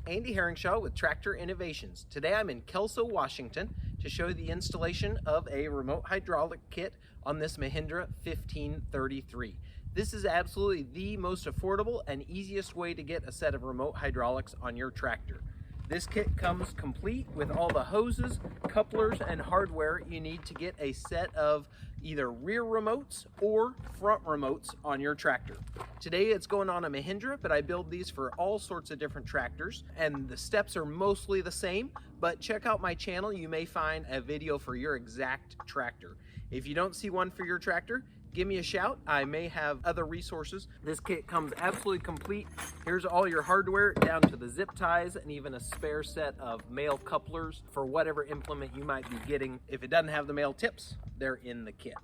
Andy Herringshaw with Tractor Innovations. Today I'm in Kelso, Washington to show the installation of a remote hydraulic kit on this Mahindra 1533. This is absolutely the most affordable and easiest way to get a set of remote hydraulics on your tractor. This kit comes complete with all the hoses, couplers, and hardware you need to get a set of either rear remotes or front remotes on your tractor. Today it's going on a Mahindra, but I build these for all sorts of different tractors, and the steps are mostly the same, but check out my channel. You may find a video for your exact tractor. If you don't see one for your tractor, give me a shout. I may have other resources. This kit comes absolutely complete. Here's all your hardware down to the zip ties and even a spare set of male couplers for whatever implement you might be getting. If it doesn't have the male tips, they're in the kit.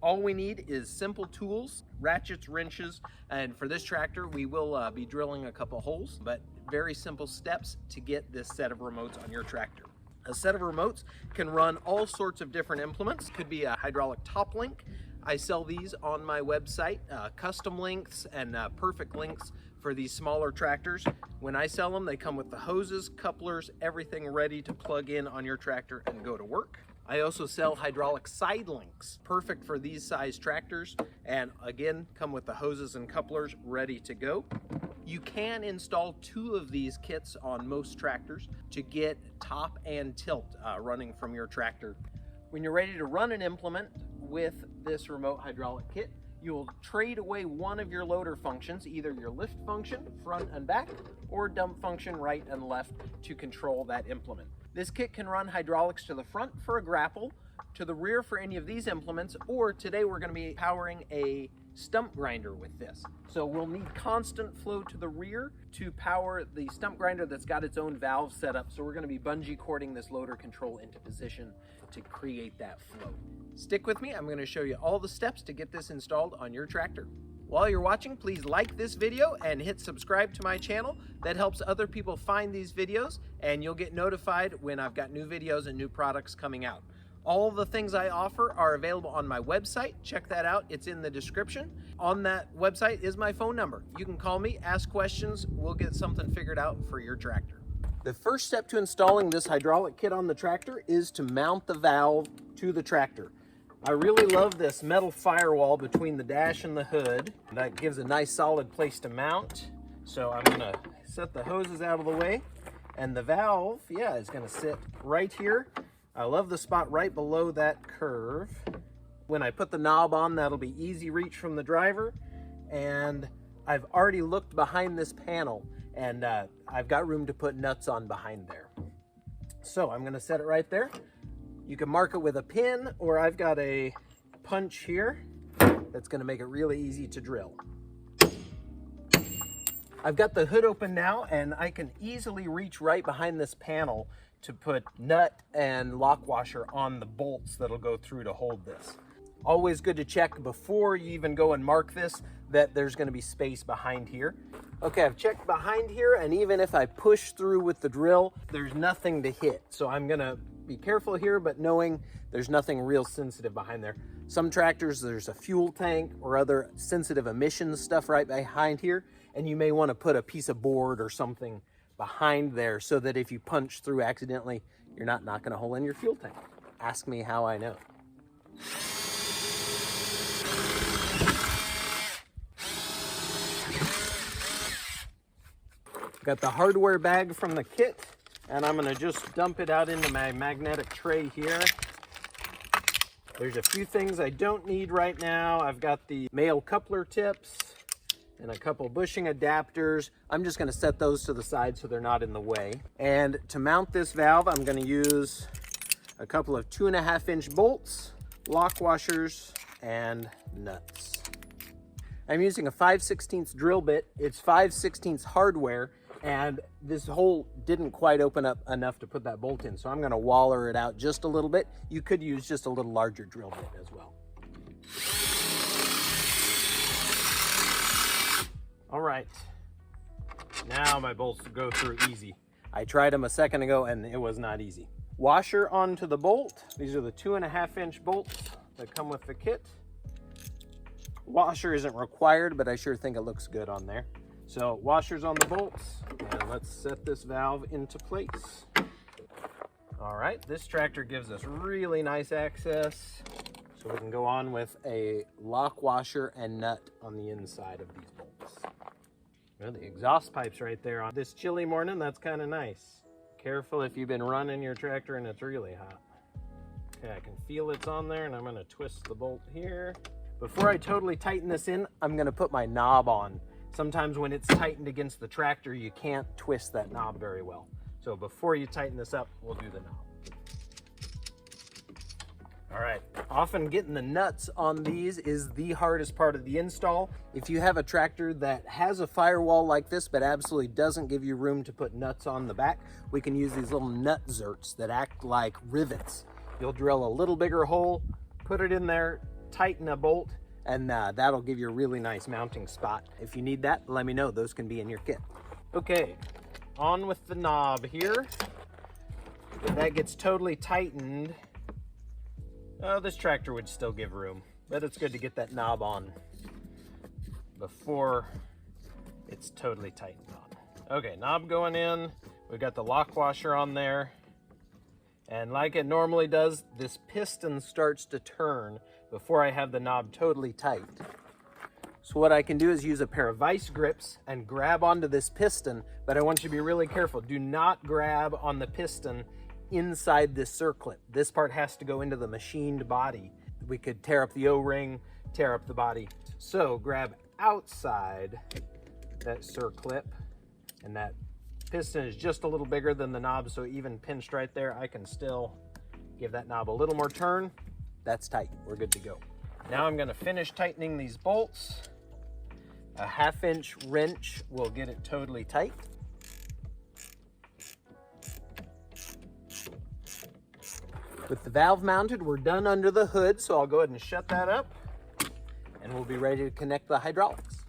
All we need is simple tools, ratchets, wrenches, and for this tractor we will be drilling a couple holes, but very simple steps to get this set of remotes on your tractor. A set of remotes can run all sorts of different implements. Could be a hydraulic top link. I sell these on my website, custom links and perfect links for these smaller tractors. When I sell them, they come with the hoses, couplers, everything ready to plug in on your tractor and go to work. I also sell hydraulic side links, perfect for these size tractors, and again, come with the hoses and couplers ready to go. You can install 2 of these kits on most tractors to get top and tilt running from your tractor. When you're ready to run an implement with this remote hydraulic kit, you will trade away one of your loader functions, either your lift function, front and back, or dump function, right and left, to control that implement. This kit can run hydraulics to the front for a grapple, to the rear for any of these implements, or today we're going to be powering a stump grinder with this. So we'll need constant flow to the rear to power the stump grinder that's got its own valve set up. So we're going to be bungee cording this loader control into position to create that flow. Stick with me, I'm going to show you all the steps to get this installed on your tractor. While you're watching, please like this video and hit subscribe to my channel. That helps other people find these videos, and you'll get notified when I've got new videos and new products coming out. All the things I offer are available on my website. Check that out, it's in the description. On that website is my phone number. You can call me, ask questions, we'll get something figured out for your tractor. The first step to installing this hydraulic kit on the tractor is to mount the valve to the tractor. I really love this metal firewall between the dash and the hood. That gives a nice solid place to mount. So I'm gonna set the hoses out of the way, and the valve, is gonna sit right here. I love the spot right below that curve. When I put the knob on, that'll be easy reach from the driver. And I've already looked behind this panel, and I've got room to put nuts on behind there. So I'm gonna set it right there. You can mark it with a pin, or I've got a punch here that's gonna make it really easy to drill. I've got the hood open now, and I can easily reach right behind this panel to put nut and lock washer on the bolts that'll go through to hold this. Always good to check before you even go and mark this that there's going to be space behind here. Okay, I've checked behind here, and even if I push through with the drill, there's nothing to hit. So I'm going to be careful here, but knowing there's nothing real sensitive behind there. Some tractors, there's a fuel tank or other sensitive emissions stuff right behind here, and you may want to put a piece of board or something behind there so that if you punch through accidentally, you're not knocking a hole in your fuel tank. Ask me how I know. Got the hardware bag from the kit, and I'm gonna just dump it out into my magnetic tray here. There's a few things I don't need right now. I've got the male coupler tips and a couple bushing adapters. I'm just gonna set those to the side so they're not in the way. And to mount this valve, I'm gonna use a couple of 2.5-inch bolts, lock washers, and nuts. I'm using a 5/16 drill bit. It's 5/16 hardware, and this hole didn't quite open up enough to put that bolt in, so I'm gonna waller it out just a little bit. You could use just a little larger drill bit as well. All right, now my bolts go through easy. I tried them a second ago and it was not easy. Washer onto the bolt. These are the 2.5-inch bolts that come with the kit. Washer isn't required, but I sure think it looks good on there. So washers on the bolts, and let's set this valve into place. All right, this tractor gives us really nice access, so we can go on with a lock washer and nut on the inside of these bolts. Well, the exhaust pipe's right there on this chilly morning. That's kind of nice. Careful if you've been running your tractor and it's really hot. Okay, I can feel it's on there, and I'm gonna twist the bolt here. Before I totally tighten this in, I'm gonna put my knob on. Sometimes when it's tightened against the tractor, you can't twist that knob very well. So before you tighten this up, we'll do the knob. All right, often getting the nuts on these is the hardest part of the install. If you have a tractor that has a firewall like this, but absolutely doesn't give you room to put nuts on the back, we can use these little nut zerts that act like rivets. You'll drill a little bigger hole, put it in there, tighten a bolt, and that'll give you a really nice mounting spot. If you need that, let me know. Those can be in your kit. Okay, on with the knob here. If that gets totally tightened, oh, this tractor would still give room, but it's good to get that knob on before it's totally tightened on. Okay, knob going in. We've got the lock washer on there. And like it normally does, this piston starts to turn before I have the knob totally tight. So what I can do is use a pair of vice grips and grab onto this piston, but I want you to be really careful. Do not grab on the piston inside this circlip. This part has to go into the machined body. We could tear up the O-ring, tear up the body. So grab outside that circlip, and that piston is just a little bigger than the knob, so even pinched right there, I can still give that knob a little more turn. That's tight, we're good to go. Now I'm gonna finish tightening these bolts. A 1/2-inch wrench will get it totally tight. With the valve mounted, we're done under the hood, so I'll go ahead and shut that up, and we'll be ready to connect the hydraulics.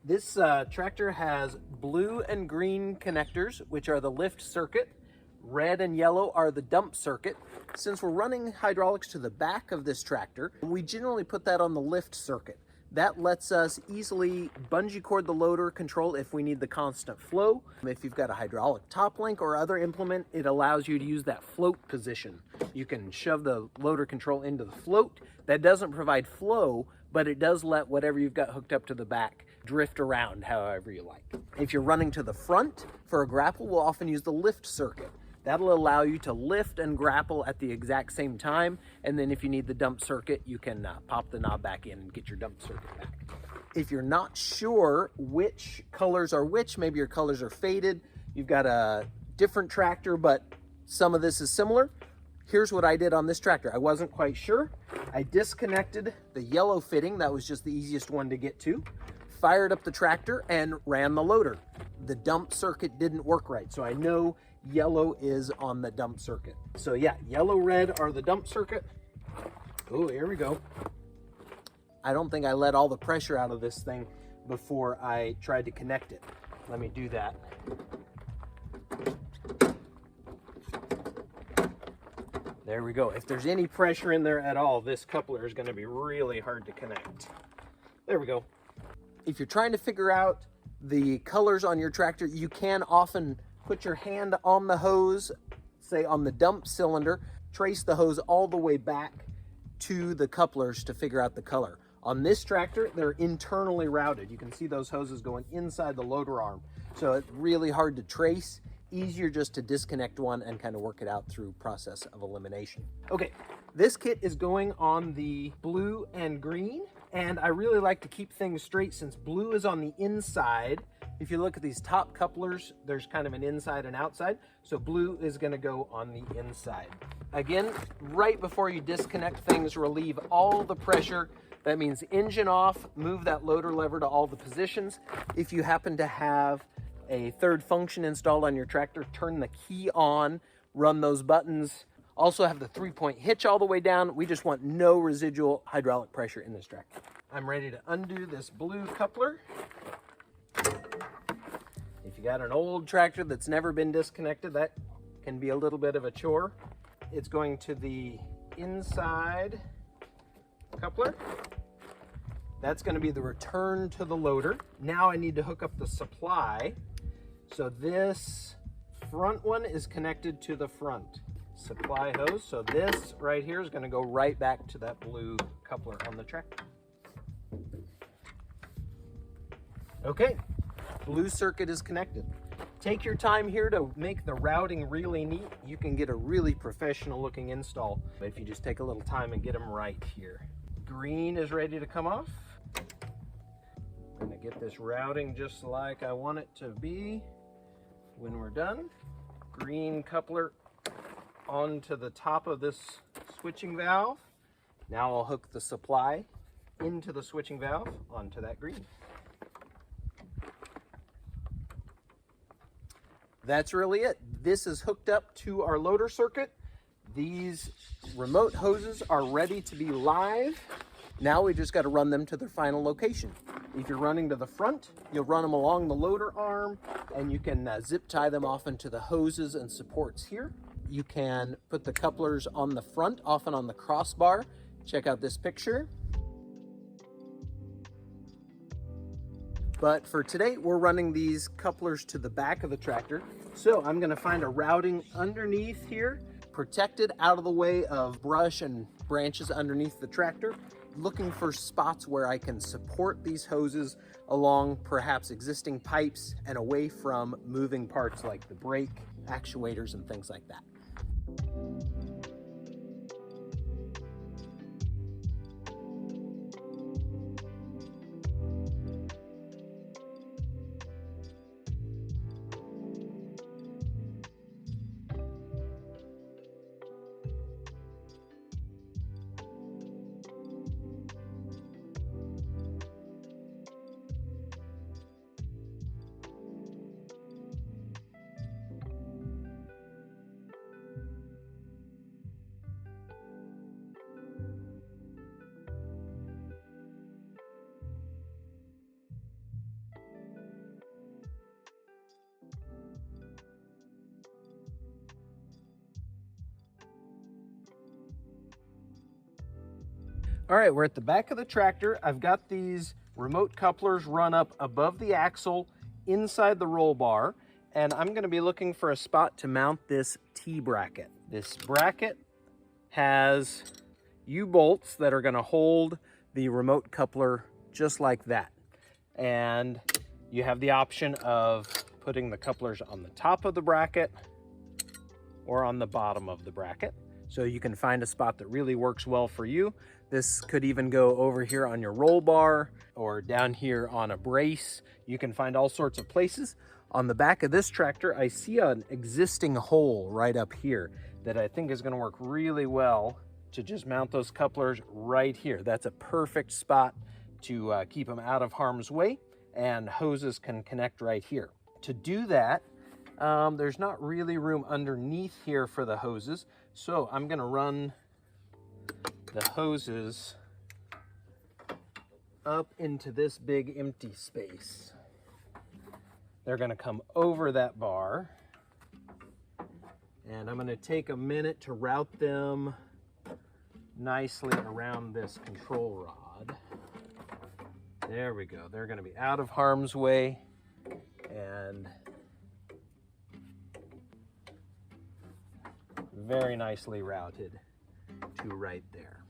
This tractor has blue and green connectors, which are the lift circuit. Red and yellow are the dump circuit. Since we're running hydraulics to the back of this tractor, we generally put that on the lift circuit. That lets us easily bungee cord the loader control if we need the constant flow. If you've got a hydraulic top link or other implement, it allows you to use that float position. You can shove the loader control into the float. That doesn't provide flow, but it does let whatever you've got hooked up to the back drift around however you like. If you're running to the front for a grapple, we'll often use the lift circuit. That'll allow you to lift and grapple at the exact same time. And then if you need the dump circuit, you can pop the knob back in and get your dump circuit back. If you're not sure which colors are which, maybe your colors are faded, you've got a different tractor, but some of this is similar. Here's what I did on this tractor. I wasn't quite sure. I disconnected the yellow fitting. That was just the easiest one to get to. Fired up the tractor and ran the loader. The dump circuit didn't work right, so I know yellow is on the dump circuit. So yeah, yellow, red are the dump circuit. Oh, here we go. I don't think I let all the pressure out of this thing before I tried to connect it. Let me do that. There we go. If there's any pressure in there at all, this coupler is going to be really hard to connect. There we go. If you're trying to figure out the colors on your tractor, you can often put your hand on the hose, say on the dump cylinder, trace the hose all the way back to the couplers to figure out the color. On this tractor, they're internally routed. You can see those hoses going inside the loader arm. So it's really hard to trace. Easier just to disconnect one and kind of work it out through process of elimination. Okay, this kit is going on the blue and green, and I really like to keep things straight since blue is on the inside. If you look at these top couplers, there's kind of an inside and outside, so blue is going to go on the inside. Again, right before you disconnect things, relieve all the pressure. That means engine off, move that loader lever to all the positions. If you happen to have a third function installed on your tractor, turn the key on, run those buttons. Also have the 3-point hitch all the way down. We just want no residual hydraulic pressure in this tractor. I'm ready to undo this blue coupler. If you got an old tractor that's never been disconnected, that can be a little bit of a chore. It's going to the inside coupler. That's going to be the return to the loader. Now I need to hook up the supply. So this front one is connected to the front supply hose. So this right here is going to go right back to that blue coupler on the tractor. Okay, blue circuit is connected. Take your time here to make the routing really neat. You can get a really professional looking install if you just take a little time and get them right here. Green is ready to come off. I'm gonna get this routing just like I want it to be when we're done. Green coupler onto the top of this switching valve. Now I'll hook the supply into the switching valve onto that green. That's really it. This is hooked up to our loader circuit. These remote hoses are ready to be live. Now we just got to run them to their final location. If you're running to the front, you'll run them along the loader arm, and you can zip tie them off into the hoses and supports here. You can put the couplers on the front, often on the crossbar. Check out this picture. But for today, we're running these couplers to the back of the tractor. So I'm gonna find a routing underneath here, protected out of the way of brush and branches underneath the tractor, looking for spots where I can support these hoses along perhaps existing pipes and away from moving parts like the brake, actuators, and things like that. All right, we're at the back of the tractor. I've got these remote couplers run up above the axle inside the roll bar, and I'm gonna be looking for a spot to mount this T-bracket. This bracket has U-bolts that are gonna hold the remote coupler just like that. And you have the option of putting the couplers on the top of the bracket or on the bottom of the bracket. So you can find a spot that really works well for you. This could even go over here on your roll bar or down here on a brace. You can find all sorts of places. On the back of this tractor, I see an existing hole right up here that I think is gonna work really well to just mount those couplers right here. That's a perfect spot to keep them out of harm's way, and hoses can connect right here. To do that, there's not really room underneath here for the hoses, so I'm gonna run the hoses up into this big empty space. They're gonna come over that bar, and I'm gonna take a minute to route them nicely around this control rod. There we go. They're gonna be out of harm's way and very nicely routed to right there.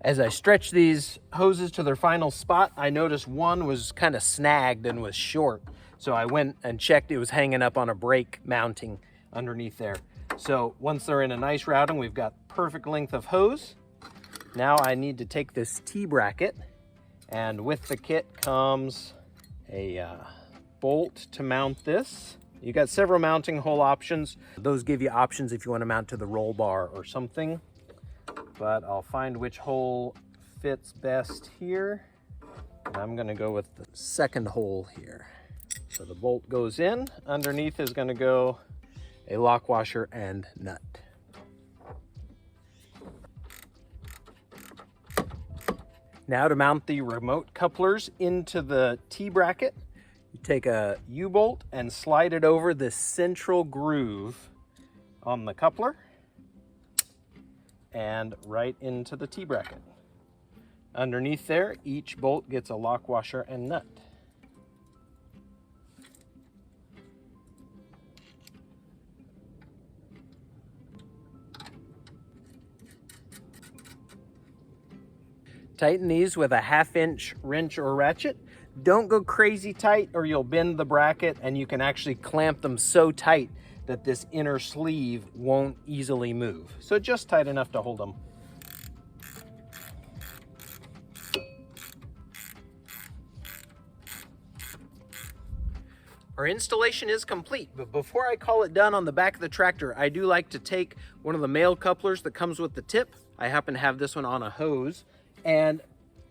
As I stretch these hoses to their final spot, I noticed one was kind of snagged and was short. So I went and checked, it was hanging up on a brake mounting underneath there. So once they're in a nice routing, we've got perfect length of hose. Now I need to take this T-bracket, and with the kit comes a bolt to mount this. You got several mounting hole options. Those give you options if you want to mount to the roll bar or something, but I'll find which hole fits best here. And I'm gonna go with the second hole here. So the bolt goes in, underneath is gonna go a lock washer and nut. Now to mount the remote couplers into the T-bracket, you take a U-bolt and slide it over the central groove on the coupler and right into the T-bracket. Underneath there, each bolt gets a lock washer and nut. Tighten these with a 1/2-inch wrench or ratchet. Don't go crazy tight or you'll bend the bracket, and you can actually clamp them so tight that this inner sleeve won't easily move. So just tight enough to hold them. Our installation is complete, but before I call it done on the back of the tractor, I do like to take one of the male couplers that comes with the tip. I happen to have this one on a hose, and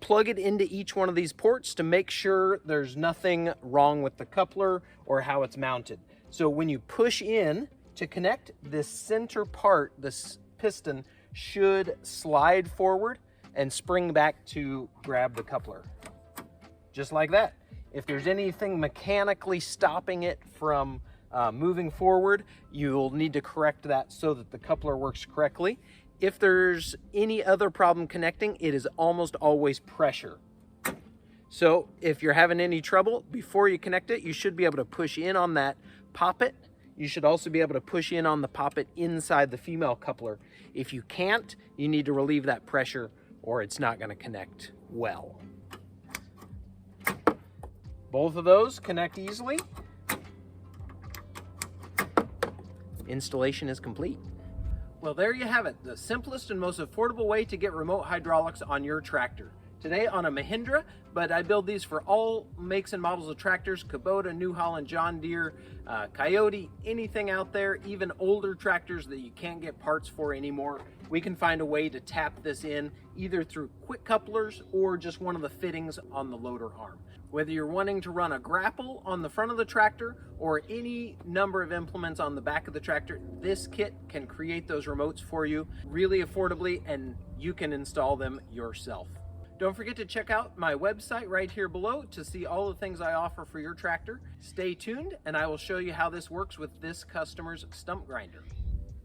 plug it into each one of these ports to make sure there's nothing wrong with the coupler or how it's mounted. So when you push in to connect, this center part, this piston, should slide forward and spring back to grab the coupler. Just like that. If there's anything mechanically stopping it from moving forward, you'll need to correct that so that the coupler works correctly. If there's any other problem connecting, it is almost always pressure. So if you're having any trouble, before you connect it, you should be able to push in on that poppet. You should also be able to push in on the poppet inside the female coupler. If you can't, you need to relieve that pressure or it's not going to connect well. Both of those connect easily. Installation is complete. Well, there you have it, the simplest and most affordable way to get remote hydraulics on your tractor. Today on a Mahindra, but I build these for all makes and models of tractors: Kubota, New Holland, John Deere, Coyote, anything out there, even older tractors that you can't get parts for anymore. We can find a way to tap this in either through quick couplers or just one of the fittings on the loader arm. Whether you're wanting to run a grapple on the front of the tractor or any number of implements on the back of the tractor, this kit can create those remotes for you really affordably, and you can install them yourself. Don't forget to check out my website right here below to see all the things I offer for your tractor. Stay tuned and I will show you how this works with this customer's stump grinder.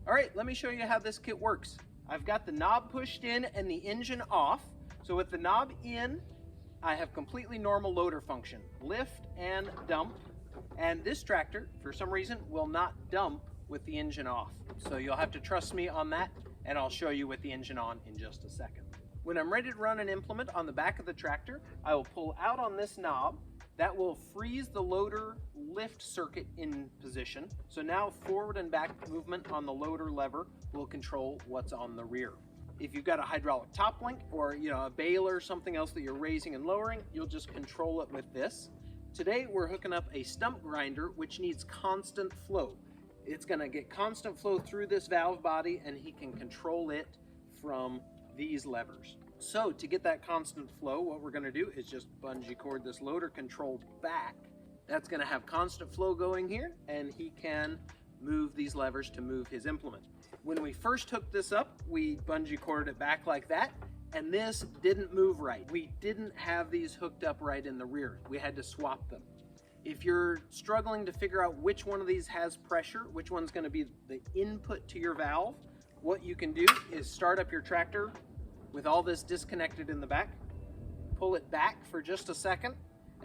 All right, let me show you how this kit works. I've got the knob pushed in and the engine off. So with the knob in, I have completely normal loader function, lift and dump. And this tractor, for some reason, will not dump with the engine off. So you'll have to trust me on that, and I'll show you with the engine on in just a second. When I'm ready to run an implement on the back of the tractor, I will pull out on this knob. That will freeze the loader lift circuit in position. So now forward and back movement on the loader lever will control what's on the rear. If you've got a hydraulic top link or a baler or something else that you're raising and lowering, you'll just control it with this. Today we're hooking up a stump grinder which needs constant flow. It's going to get constant flow through this valve body, and he can control it from these levers. So to get that constant flow, what we're going to do is just bungee cord this loader control back. That's going to have constant flow going here, and he can move these levers to move his implement. When we first hooked this up, we bungee corded it back like that, and this didn't move right. We didn't have these hooked up right in the rear. We had to swap them. If you're struggling to figure out which one of these has pressure, which one's going to be the input to your valve, what you can do is start up your tractor with all this disconnected in the back, pull it back for just a second,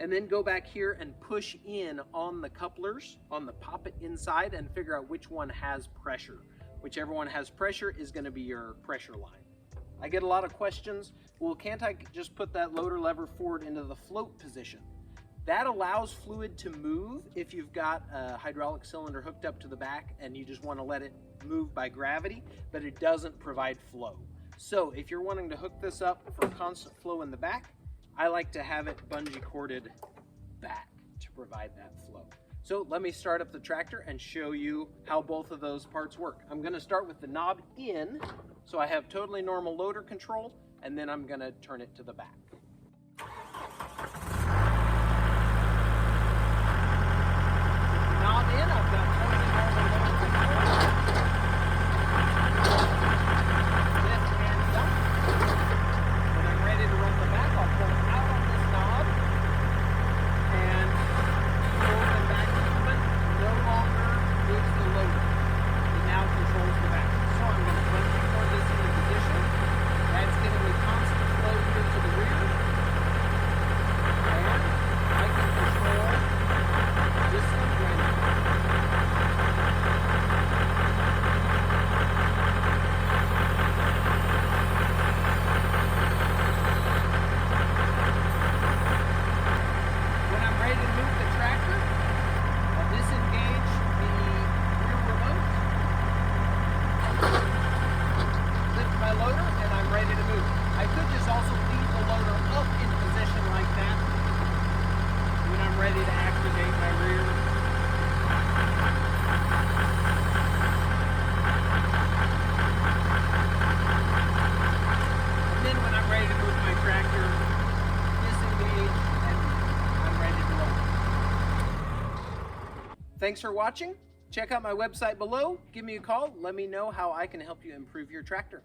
and then go back here and push in on the couplers on the poppet inside and figure out which one has pressure. Whichever one has pressure is going to be your pressure line. I get a lot of questions, well, can't I just put that loader lever forward into the float position? That allows fluid to move if you've got a hydraulic cylinder hooked up to the back and you just want to let it move by gravity, but it doesn't provide flow. So if you're wanting to hook this up for constant flow in the back, I like to have it bungee corded back to provide that flow. So let me start up the tractor and show you how both of those parts work. I'm going to start with the knob in, so I have totally normal loader control, and then I'm going to turn it to the back. Knob in, I've got totally normal loader control. Lift and dump. When I'm ready to run the back, I'll pull out on this knob and forward and back movement no longer moves the loader. It now controls the back. So I'm going to bungee cord this into position. That's giving me constant flow here to the rear. tractor disengaged and I'm ready to load. Thanks for watching. Check out my website below. Give me a call. Let me know how I can help you improve your tractor.